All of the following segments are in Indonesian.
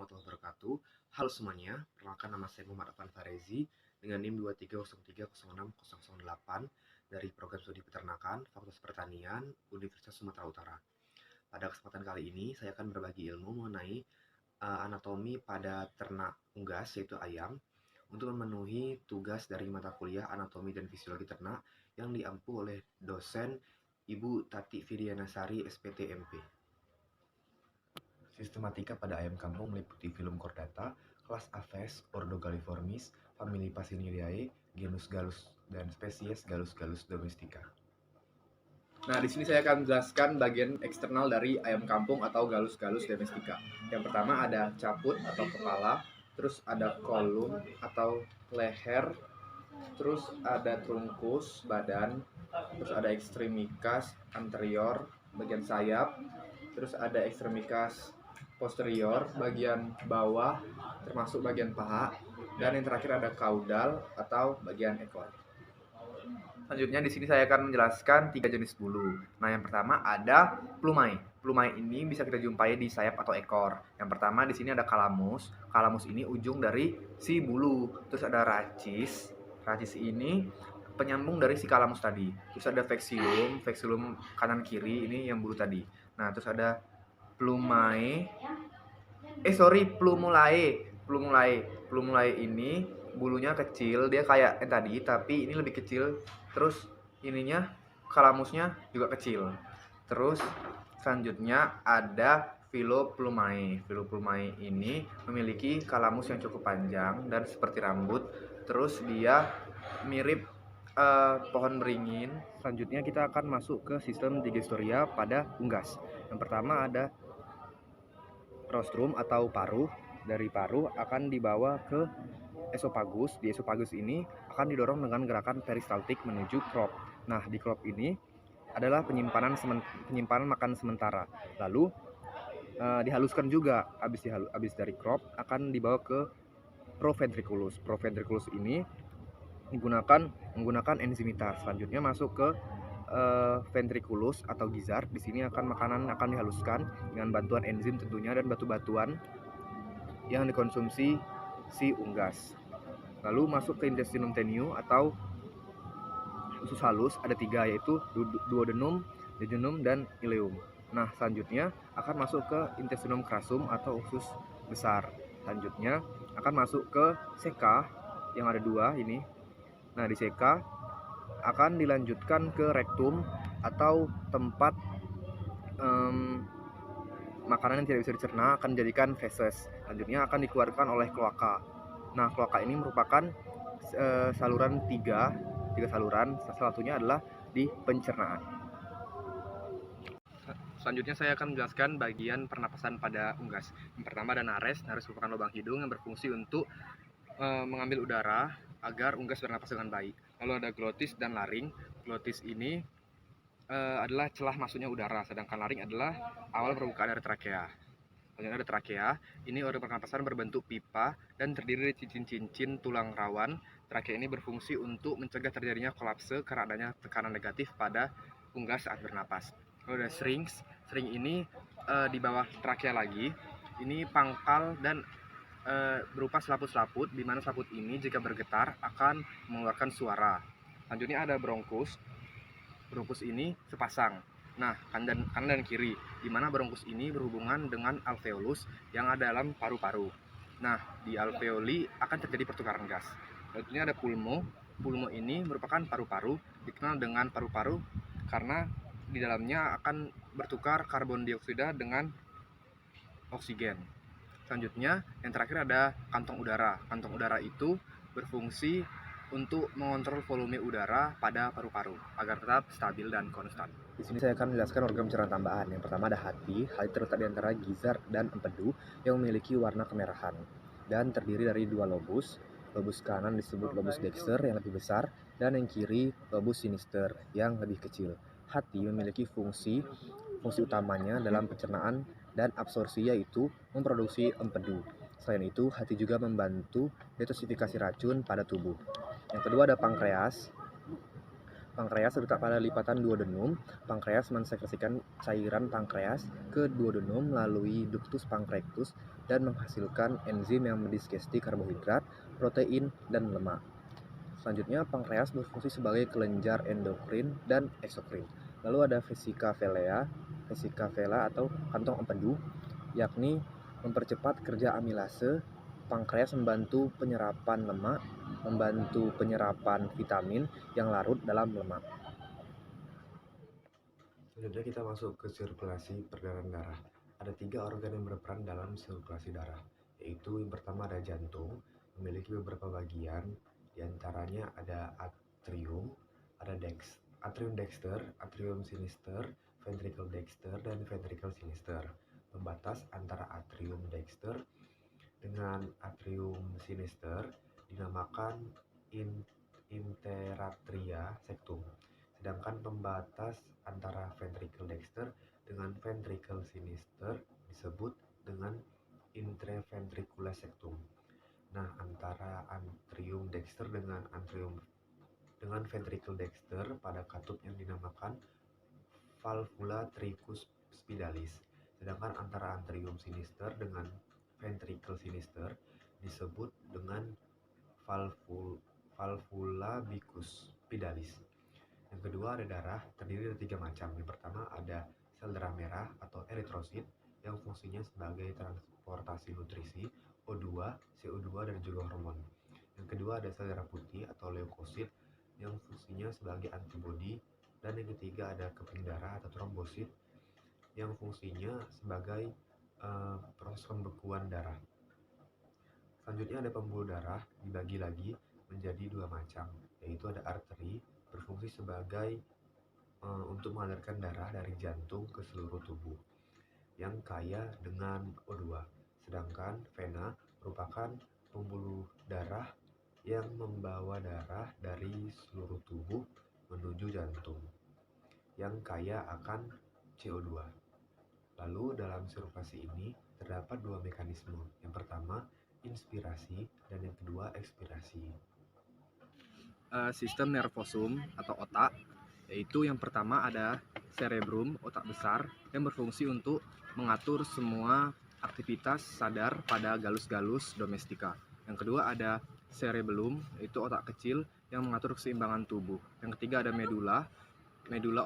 warahmatullahi wabarakatuh. Halo semuanya, perkenalkan nama saya Muhammad Afan Farezi dengan NIM 2303006008 dari Program Studi Peternakan Fakultas Pertanian Universitas Sumatera Utara. Pada kesempatan kali ini saya akan berbagi ilmu mengenai anatomi pada ternak unggas yaitu ayam untuk memenuhi tugas dari mata kuliah anatomi dan fisiologi ternak yang diampu oleh dosen Ibu Tati Fidianasari SPT MP. Sistematika pada ayam kampung meliputi filum chordata, kelas Aves, Ordo Galliformis, famili Pasinidae, genus Gallus, dan spesies Gallus domestica. Nah, di sini saya akan menjelaskan bagian eksternal dari ayam kampung atau Gallus domestica. Yang pertama ada caput atau kepala, terus ada kolum atau leher, terus ada trunkus badan, terus ada ekstremitas anterior bagian sayap, terus ada ekstremitas posterior bagian bawah termasuk bagian paha, dan yang terakhir ada caudal atau bagian ekor. Selanjutnya di sini saya akan menjelaskan 3 jenis bulu. Nah, yang pertama ada plumai. Plumai ini bisa kita jumpai di sayap atau ekor. Yang pertama di sini ada calamus. Calamus ini ujung dari si bulu. Terus ada rachis. Rachis ini penyambung dari si calamus tadi. Terus ada vexillum. Vexillum kanan kiri ini yang bulu tadi. Nah, terus ada plumulae. Plumulae ini bulunya kecil, dia kayak yang tadi tapi ini lebih kecil. Terus ininya kalamusnya juga kecil. Terus selanjutnya ada Phyloplumae. Phyloplumae ini memiliki kalamus yang cukup panjang dan seperti rambut. Terus dia mirip pohon beringin. Selanjutnya kita akan masuk ke sistem digestoria pada unggas. Yang pertama ada rostrum atau paruh. Dari paruh akan dibawa ke esofagus. Di esofagus ini akan didorong dengan gerakan peristaltik menuju crop. Nah, di crop ini adalah penyimpanan makan sementara. Lalu dihaluskan juga. Habis dari crop akan dibawa ke proventriculus. Proventriculus ini menggunakan enzimitas. Selanjutnya masuk ke ventriculus atau gizzard. Di sini makanan akan dihaluskan dengan bantuan enzim tentunya dan batu-batuan yang dikonsumsi si unggas. Lalu masuk ke intestinum tenue atau usus halus, ada 3 yaitu duodenum, jejunum, dan ileum. Nah, selanjutnya akan masuk ke intestinum crassum atau usus besar. Selanjutnya akan masuk ke seka yang ada 2 ini. Nah, di seka akan dilanjutkan ke rektum atau tempat makanan yang tidak bisa dicerna akan dijadikan feses. Selanjutnya akan dikeluarkan oleh kloaka. Nah, kloaka ini merupakan saluran tiga saluran. Salah satunya adalah di pencernaan. Selanjutnya saya akan menjelaskan bagian pernapasan pada unggas. Yang pertama ada nares. Nares merupakan lubang hidung yang berfungsi untuk mengambil udara agar unggas bernapas dengan baik. Lalu ada glotis dan laring. Glotis ini adalah celah masuknya udara, sedangkan laring adalah awal permukaan dari trakea. Selanjutnya ada trakea. Ini organ pernapasan berbentuk pipa dan terdiri dari cincin-cincin tulang rawan. Trakea ini berfungsi untuk mencegah terjadinya kolapse karena adanya tekanan negatif pada unggas saat bernapas. Lalu ada syrinx. Syrinx ini di bawah trakea lagi. Ini pangkal dan berupa selaput-selaput, di mana selaput ini jika bergetar akan mengeluarkan suara. Selanjutnya ada bronkus. Bronkus ini sepasang. Nah, kanan dan kiri, di mana bronkus ini berhubungan dengan alveolus yang ada dalam paru-paru. Nah, di alveoli akan terjadi pertukaran gas. Selanjutnya ada pulmo. Pulmo ini merupakan paru-paru, dikenal dengan paru-paru karena di dalamnya akan bertukar karbon dioksida dengan oksigen. Selanjutnya, yang terakhir ada kantong udara. Kantong udara itu berfungsi untuk mengontrol volume udara pada paru-paru agar tetap stabil dan konstan. Di sini saya akan menjelaskan organ pencernaan tambahan. Yang pertama ada hati. Hati terletak di antara gizzard dan empedu yang memiliki warna kemerahan dan terdiri dari 2 lobus. Lobus kanan disebut lobus dexter yang lebih besar dan yang kiri lobus sinister yang lebih kecil. Hati memiliki fungsi utamanya dalam pencernaan dan absorpsi, yaitu memproduksi empedu. Selain itu, hati juga membantu detoksifikasi racun pada tubuh. Yang kedua ada pankreas. Pankreas terletak pada lipatan duodenum. Pankreas mensekresikan cairan pankreas ke duodenum melalui ductus pancreatus. dan menghasilkan enzim yang mendigesti karbohidrat, protein, dan lemak. Selanjutnya, pankreas berfungsi sebagai kelenjar endokrin dan eksokrin. Lalu ada vesika vela atau kantong empedu, yakni mempercepat kerja amilase. Pankreas membantu penyerapan lemak, membantu penyerapan vitamin yang larut dalam lemak. Selanjutnya kita masuk ke sirkulasi peredaran darah. Ada 3 organ yang berperan dalam sirkulasi darah, yaitu yang pertama ada jantung, memiliki beberapa bagian, diantaranya ada atrium, ada atrium dexter, atrium sinister, ventricle dexter, dan ventricle sinister. Pembatas antara atrium dexter dengan atrium sinister dinamakan interatria septum. Sedangkan pembatas antara ventricle dexter dengan ventricle sinister disebut dengan intraventricular septum. Nah, antara atrium dexter dengan ventricle dexter pada katup yang dinamakan valvula tricuspidalis. Sedangkan antara atrium sinister dengan ventricle sinister disebut dengan valvula bicuspidalis. Yang kedua ada darah, terdiri dari 3 macam. Yang pertama ada sel darah merah atau eritrosit yang fungsinya sebagai transportasi nutrisi, O2, CO2, dan juga hormon. Yang kedua ada sel darah putih atau leukosit yang fungsinya sebagai antibodi, dan yang ketiga ada keping darah atau trombosit yang fungsinya sebagai proses pembekuan darah. Selanjutnya ada pembuluh darah, dibagi lagi menjadi 2 macam, yaitu ada arteri berfungsi sebagai untuk mengalirkan darah dari jantung ke seluruh tubuh yang kaya dengan O2. Sedangkan vena merupakan pembuluh darah yang membawa darah dari seluruh tubuh menuju jantung yang kaya akan CO2. Lalu dalam sirkulasi ini terdapat 2 mekanisme. Yang pertama inspirasi dan yang kedua ekspirasi. Sistem nervosum atau otak, yaitu yang pertama ada cerebrum, otak besar, yang berfungsi untuk mengatur semua aktivitas sadar pada galus-galus domestika. Yang kedua ada cerebellum, yaitu otak kecil yang mengatur keseimbangan tubuh. Yang ketiga ada medulla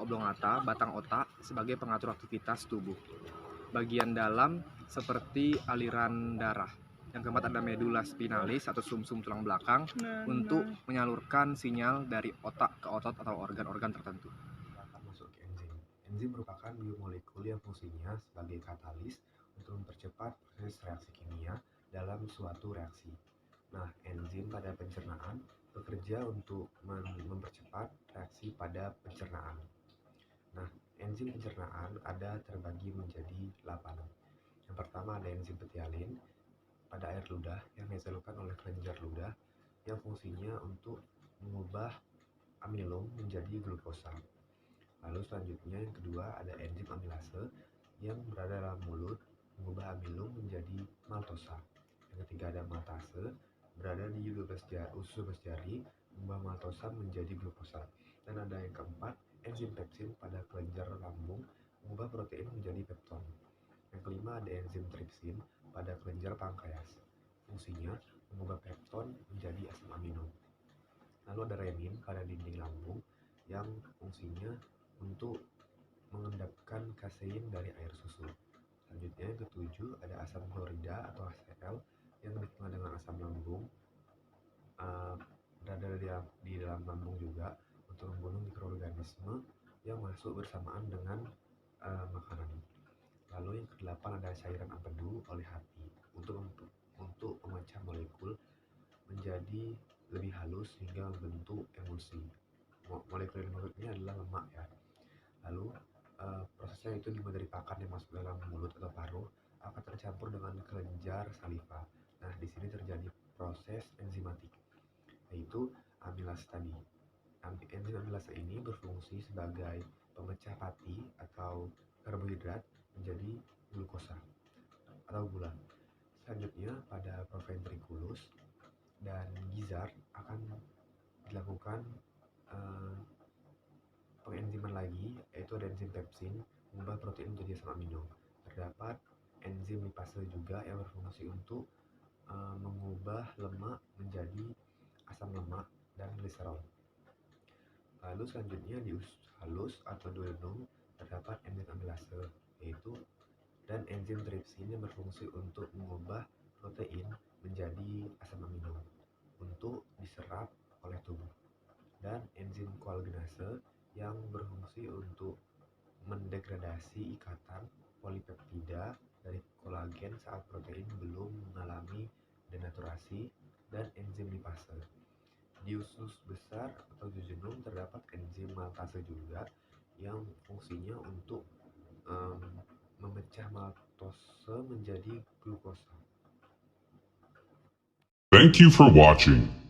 oblongata, batang otak, sebagai pengatur aktivitas tubuh. Bagian dalam seperti aliran darah. Yang keempat ada medulla spinalis atau sumsum tulang belakang untuk menyalurkan sinyal dari otak ke otot atau organ-organ tertentu. Akan masuk ke enzim. Enzim merupakan biomolekul yang fungsinya sebagai katalis untuk mempercepat proses reaksi kimia dalam suatu reaksi. Nah, enzim pada pencernaan bekerja untuk mempercepat reaksi pada pencernaan. Nah, enzim pencernaan ada terbagi menjadi 8. Yang pertama ada enzim betialin pada air ludah yang dihasilkan oleh kelenjar ludah yang fungsinya untuk mengubah amilum menjadi glukosa. Lalu selanjutnya yang kedua ada enzim amilase yang berada dalam mulut mengubah amilum menjadi maltosa. Yang ketiga ada maltase berada di usus 12 jari mengubah maltosa menjadi glukosa. Dan ada yang keempat enzim pepsin pada kelenjar lambung mengubah protein menjadi pepton. Yang kelima ada enzim tripsin pada kelenjar pankreas. Fungsinya mengubah pepton menjadi asam amino. Lalu ada renin pada dinding lambung yang fungsinya untuk mengendapkan kasein dari air susu. Selanjutnya yang ketujuh ada asam klorida atau HCl yang dikenal dengan asam lambung, berada di dalam lambung juga untuk membunuh mikroorganisme yang masuk bersamaan dengan makanan. Lalu yang kedelapan ada cairan empedu oleh hati untuk memecah molekul menjadi lebih halus hingga membentuk emulsi. Molekul yang ini adalah lemak ya. Lalu prosesnya itu dimulai dari pakan yang masuk dalam mulut atau paruh akan tercampur dengan kelenjar saliva. Nah, di sini terjadi proses enzimatik, yaitu amilase tadi. Enzim amilase ini berfungsi sebagai pemecah pati atau karbohidrat menjadi glukosa atau gula. Selanjutnya pada proventriculus dan gizzard akan dilakukan pengenziman lagi, yaitu ada enzim pepsin mengubah protein menjadi asam amino. Terdapat enzim lipase juga yang berfungsi untuk mengubah lemak menjadi asam lemak dan gliserol. Lalu selanjutnya di usus halus atau duodenum terdapat enzim amilase, yaitu dan enzim tripsin yang berfungsi untuk mengubah protein menjadi asam amino untuk diserap oleh tubuh, dan enzim koagenase yang berfungsi untuk mendegradasi ikatan polipeptida dari kolagen saat protein belum mengalami denaturasi, dan enzim lipase. Di usus besar atau duodenum terdapat enzim maltase juga yang fungsinya untuk memecah maltose menjadi glukosa. Thank you for watching.